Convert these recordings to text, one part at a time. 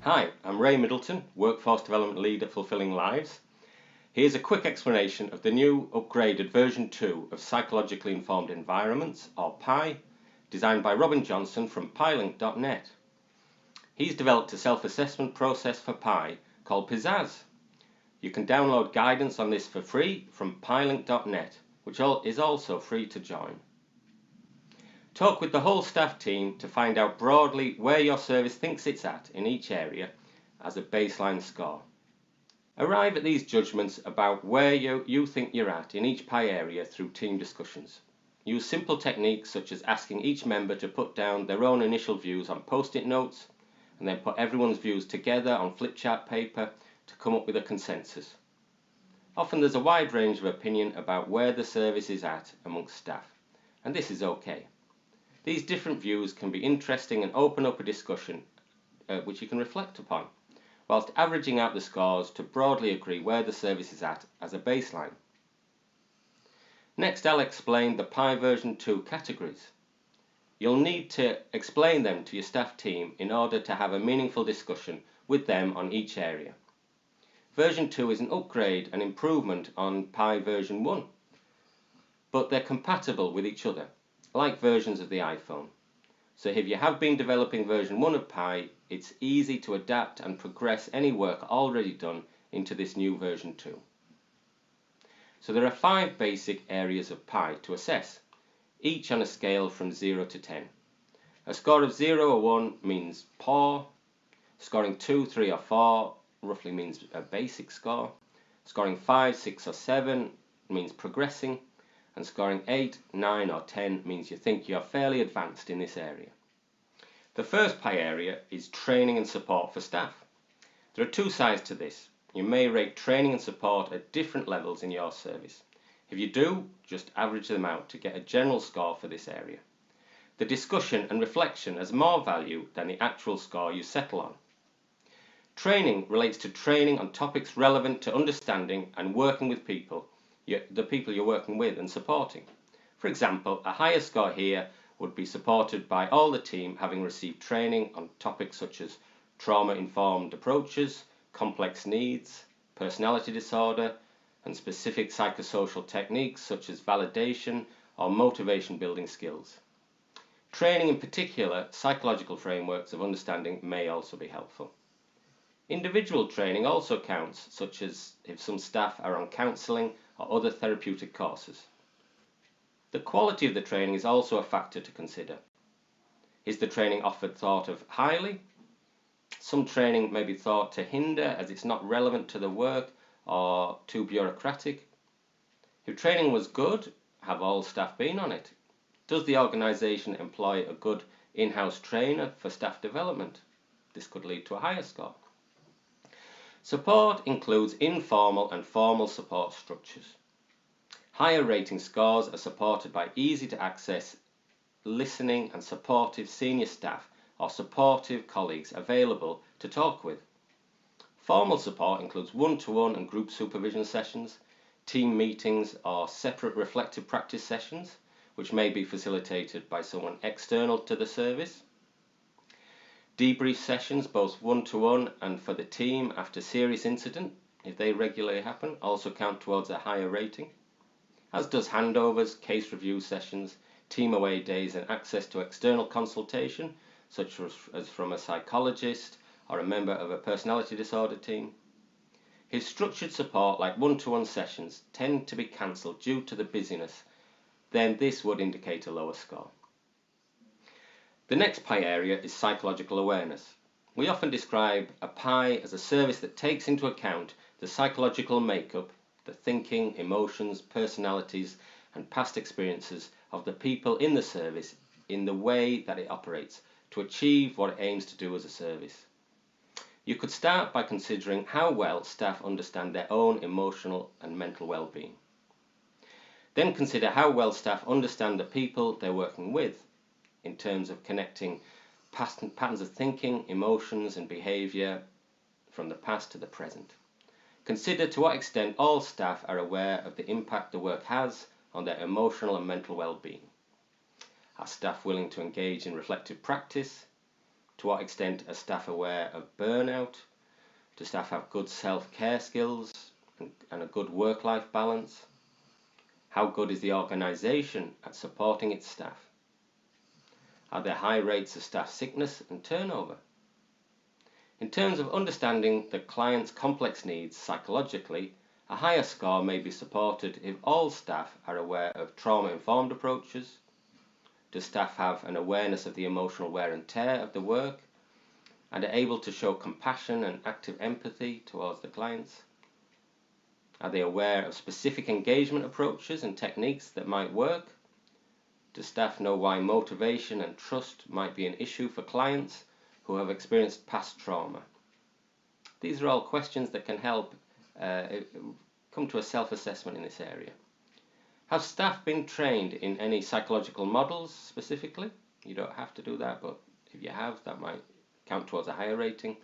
Hi, I'm Ray Middleton, Workforce Development Lead at Fulfilling Lives. Here's a quick explanation of the new upgraded version 2 of Psychologically Informed Environments, or PI, designed by Robin Johnson from PILink.net. He's developed a self-assessment process for PI called Pizzazz. You can download guidance on this for free from PILink.net, which is also free to join. Talk with the whole staff team to find out broadly where your service thinks it's at in each area as a baseline score. Arrive at these judgments about where you think you're at in each PI area through team discussions. Use simple techniques such as asking each member to put down their own initial views on post-it notes and then put everyone's views together on flip chart paper to come up with a consensus. Often there's a wide range of opinion about where the service is at amongst staff, and this is okay. These different views can be interesting and open up a discussion which you can reflect upon, whilst averaging out the scores to broadly agree where the service is at as a baseline. Next, I'll explain the PI version 2 categories. You'll need to explain them to your staff team in order to have a meaningful discussion with them on each area. Version 2 is an upgrade and improvement on PI version 1, but they're compatible with each other, like versions of the iPhone. So if you have been developing version 1 of PI, it's easy to adapt and progress any work already done into this new version 2. So there are 5 basic areas of PI to assess, each on a scale from 0 to 10. A score of 0 or 1 means poor, scoring 2, 3 or 4 roughly means a basic score, scoring 5, 6 or 7 means progressing, and scoring 8, 9 or 10 means you think you're fairly advanced in this area. The first PI area is training and support for staff. There are 2 sides to this. You may rate training and support at different levels in your service. If you do, just average them out to get a general score for this area. The discussion and reflection has more value than the actual score you settle on. Training relates to training on topics relevant to understanding and working with people, the people you're working with and supporting. For example, a higher score here would be supported by all the team having received training on topics such as trauma-informed approaches, complex needs, personality disorder, and specific psychosocial techniques such as validation or motivation building skills. Training, in particular, psychological frameworks of understanding may also be helpful. Individual training also counts, such as if some staff are on counselling or other therapeutic courses. The quality of the training is also a factor to consider. Is the training offered thought of highly? Some training may be thought to hinder as it's not relevant to the work or too bureaucratic. If training was good, have all staff been on it? Does the organisation employ a good in-house trainer for staff development? This could lead to a higher score. Support includes informal and formal support structures. Higher rating scores are supported by easy to access, listening and supportive senior staff or supportive colleagues available to talk with. Formal support includes one-to-one and group supervision sessions, team meetings or separate reflective practice sessions, which may be facilitated by someone external to the service. Debrief sessions, both one-to-one and for the team after serious incident, if they regularly happen, also count towards a higher rating, as does handovers, case review sessions, team away days and access to external consultation, such as from a psychologist or a member of a personality disorder team. If structured support like one-to-one sessions tend to be cancelled due to the busyness, then this would indicate a lower score. The next PI area is psychological awareness. We often describe a PI as a service that takes into account the psychological makeup, the thinking, emotions, personalities, and past experiences of the people in the service in the way that it operates to achieve what it aims to do as a service. You could start by considering how well staff understand their own emotional and mental well-being. Then consider how well staff understand the people they're working with, in terms of connecting patterns of thinking, emotions and behaviour from the past to the present. Consider to what extent all staff are aware of the impact the work has on their emotional and mental well-being. Are staff willing to engage in reflective practice? To what extent are staff aware of burnout? Do staff have good self-care skills and a good work-life balance? How good is the organisation at supporting its staff? Are there high rates of staff sickness and turnover? In terms of understanding the client's complex needs psychologically, a higher score may be supported if all staff are aware of trauma-informed approaches. Do staff have an awareness of the emotional wear and tear of the work and are able to show compassion and active empathy towards the clients? Are they aware of specific engagement approaches and techniques that might work? Do staff know why motivation and trust might be an issue for clients who have experienced past trauma? These are all questions that can help come to a self-assessment in this area. Have staff been trained in any psychological models specifically? You don't have to do that, but if you have, that might count towards a higher rating.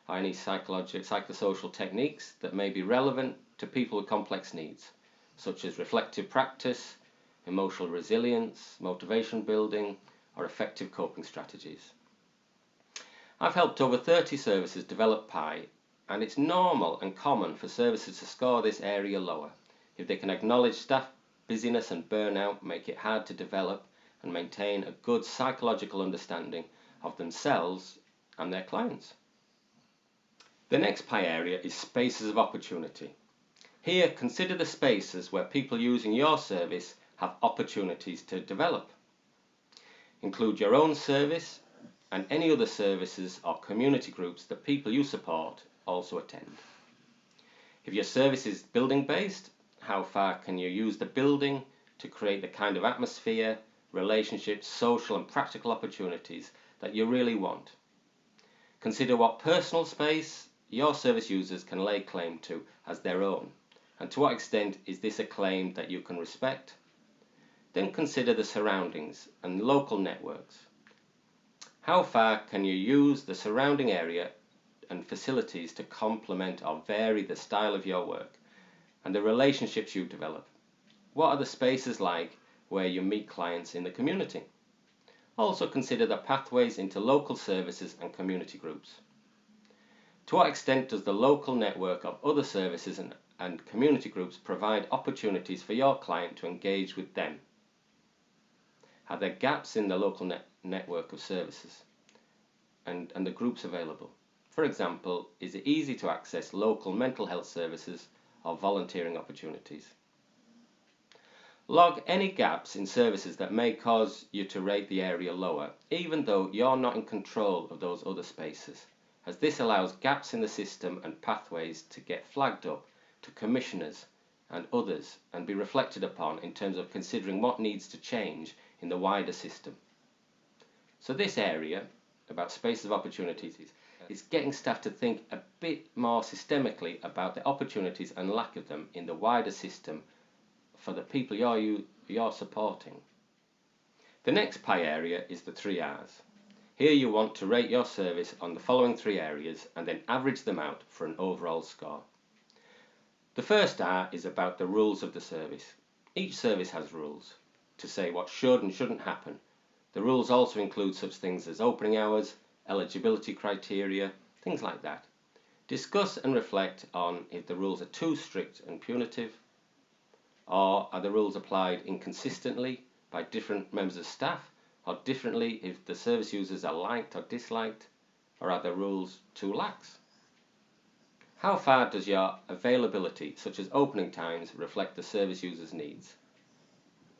Or any psychosocial techniques that may be relevant to people with complex needs, such as reflective practice, emotional resilience, motivation building, or effective coping strategies. I've helped over 30 services develop PI, and it's normal and common for services to score this area lower if they can acknowledge staff busyness and burnout make it hard to develop and maintain a good psychological understanding of themselves and their clients. The next PI area is spaces of opportunity. Here, consider the spaces where people using your service have opportunities to develop. Include your own service and any other services or community groups that people you support also attend. If your service is building based, how far can you use the building to create the kind of atmosphere, relationships, social and practical opportunities that you really want? Consider what personal space your service users can lay claim to as their own, and to what extent is this a claim that you can respect? Then consider the surroundings and local networks. How far can you use the surrounding area and facilities to complement or vary the style of your work and the relationships you develop? What are the spaces like where you meet clients in the community? Also consider the pathways into local services and community groups. To what extent does the local network of other services and community groups provide opportunities for your client to engage with them? Are there gaps in the local network of services and the groups available? For example, is it easy to access local mental health services or volunteering opportunities? Log any gaps in services that may cause you to rate the area lower, even though you're not in control of those other spaces, as this allows gaps in the system and pathways to get flagged up to commissioners and others and be reflected upon in terms of considering what needs to change in the wider system. So this area about spaces of opportunities is getting staff to think a bit more systemically about the opportunities and lack of them in the wider system for the people you're supporting. The next PI area is the 3 R's. Here you want to rate your service on the following 3 areas and then average them out for an overall score. The first R is about the rules of the service. Each service has rules to say what should and shouldn't happen. The rules also include such things as opening hours, eligibility criteria, things like that. Discuss and reflect on if the rules are too strict and punitive, or are the rules applied inconsistently by different members of staff, or differently if the service users are liked or disliked, or are the rules too lax? How far does your availability, such as opening times, reflect the service user's needs?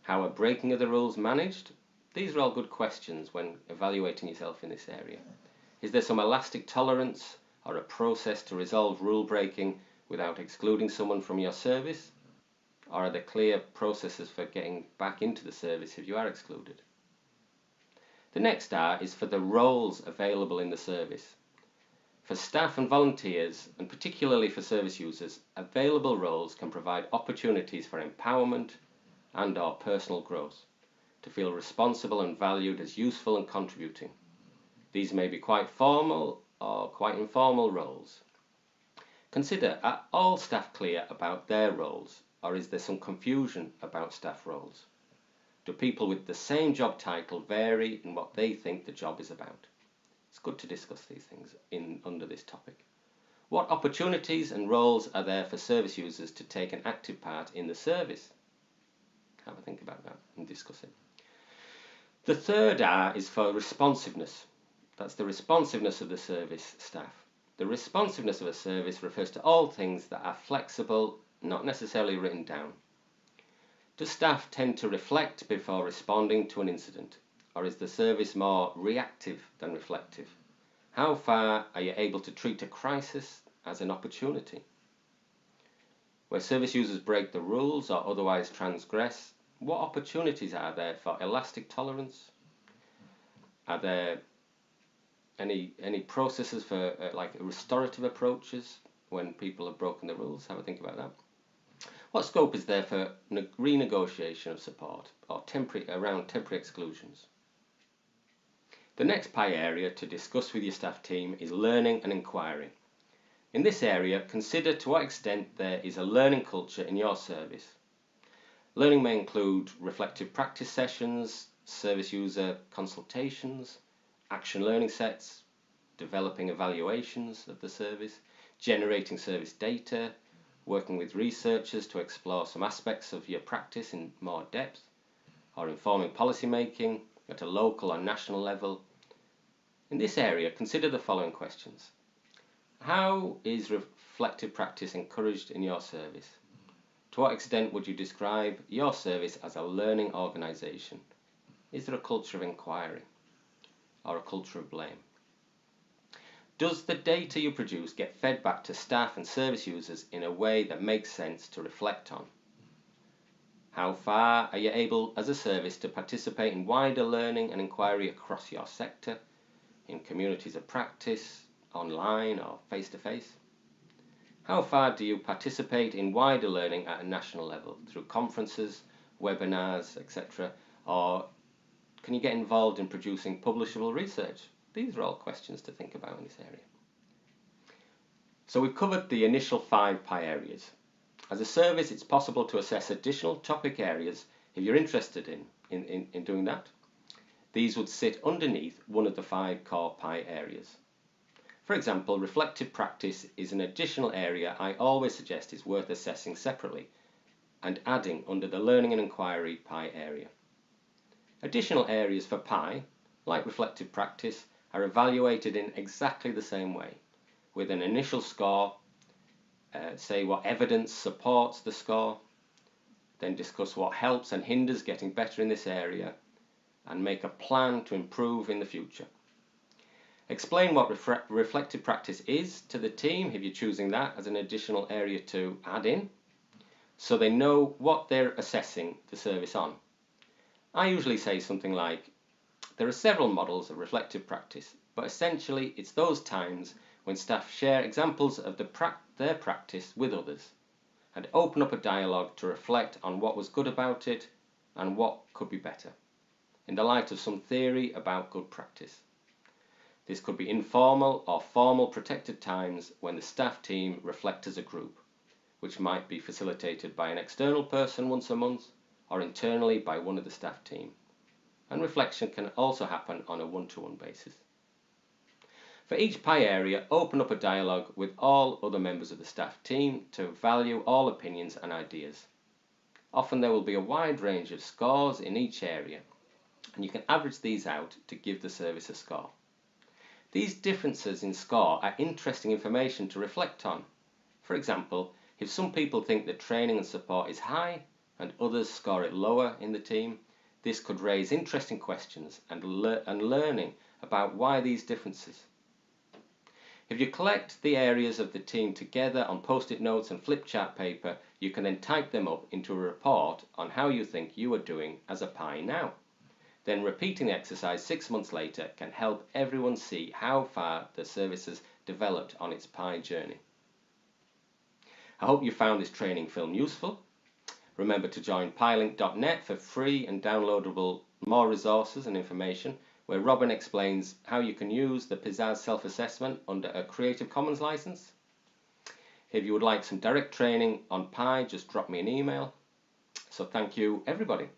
How are breaking of the rules managed? These are all good questions when evaluating yourself in this area. Is there some elastic tolerance or a process to resolve rule breaking without excluding someone from your service? Or are there clear processes for getting back into the service if you are excluded? The next R is for the roles available in the service. For staff and volunteers, and particularly for service users, available roles can provide opportunities for empowerment and/or personal growth, to feel responsible and valued as useful and contributing. These may be quite formal or quite informal roles. Consider, are all staff clear about their roles, or is there some confusion about staff roles? Do people with the same job title vary in what they think the job is about? It's good to discuss these things under this topic. What opportunities and roles are there for service users to take an active part in the service? Have a think about that and discuss it. The third R is for responsiveness. That's the responsiveness of the service staff. The responsiveness of a service refers to all things that are flexible, not necessarily written down. Do staff tend to reflect before responding to an incident, or is the service more reactive than reflective? How far are you able to treat a crisis as an opportunity? Where service users break the rules or otherwise transgress, what opportunities are there for elastic tolerance? Are there any processes for like restorative approaches when people have broken the rules? Have a think about that. What scope is there for renegotiation of support or around temporary exclusions? The next PIE area to discuss with your staff team is learning and inquiry. In this area, consider to what extent there is a learning culture in your service. Learning may include reflective practice sessions, service user consultations, action learning sets, developing evaluations of the service, generating service data, working with researchers to explore some aspects of your practice in more depth, or informing policy making at a local or national level. In this area, consider the following questions. How is reflective practice encouraged in your service? To what extent would you describe your service as a learning organisation? Is there a culture of inquiry or a culture of blame? Does the data you produce get fed back to staff and service users in a way that makes sense to reflect on? How far are you able as a service to participate in wider learning and inquiry across your sector, in communities of practice, online or face-to-face? How far do you participate in wider learning at a national level through conferences, webinars, etc.? Or can you get involved in producing publishable research? These are all questions to think about in this area. So we've covered the initial 5 PIE areas. As a service, it's possible to assess additional topic areas if you're interested in doing that. These would sit underneath one of the 5 core PIE areas. For example, reflective practice is an additional area I always suggest is worth assessing separately and adding under the learning and inquiry PIE area. Additional areas for PIE, like reflective practice, are evaluated in exactly the same way, with an initial score, say what evidence supports the score, then discuss what helps and hinders getting better in this area, and make a plan to improve in the future. Explain what reflective practice is to the team if you're choosing that as an additional area to add in, so they know what they're assessing the service on. I usually say something like, there are several models of reflective practice, but essentially it's those times when staff share examples of their practice with others and open up a dialogue to reflect on what was good about it and what could be better, in the light of some theory about good practice. This could be informal or formal protected times when the staff team reflect as a group, which might be facilitated by an external person once a month or internally by one of the staff team. And reflection can also happen on a one-to-one basis. For each PIE area, open up a dialogue with all other members of the staff team to value all opinions and ideas. Often there will be a wide range of scores in each area, and you can average these out to give the service a score. These differences in score are interesting information to reflect on. For example, if some people think that training and support is high and others score it lower in the team, this could raise interesting questions and learning about why these differences. If you collect the areas of the team together on post-it notes and flip chart paper, you can then type them up into a report on how you think you are doing as a PIE now. Then repeating the exercise 6 months later can help everyone see how far the service has developed on its PIE journey. I hope you found this training film useful. Remember to join pielink.net for free and downloadable more resources and information, where Robin explains how you can use the Pizzazz self-assessment under a Creative Commons license. If you would like some direct training on PIE, just drop me an email. So thank you, everybody.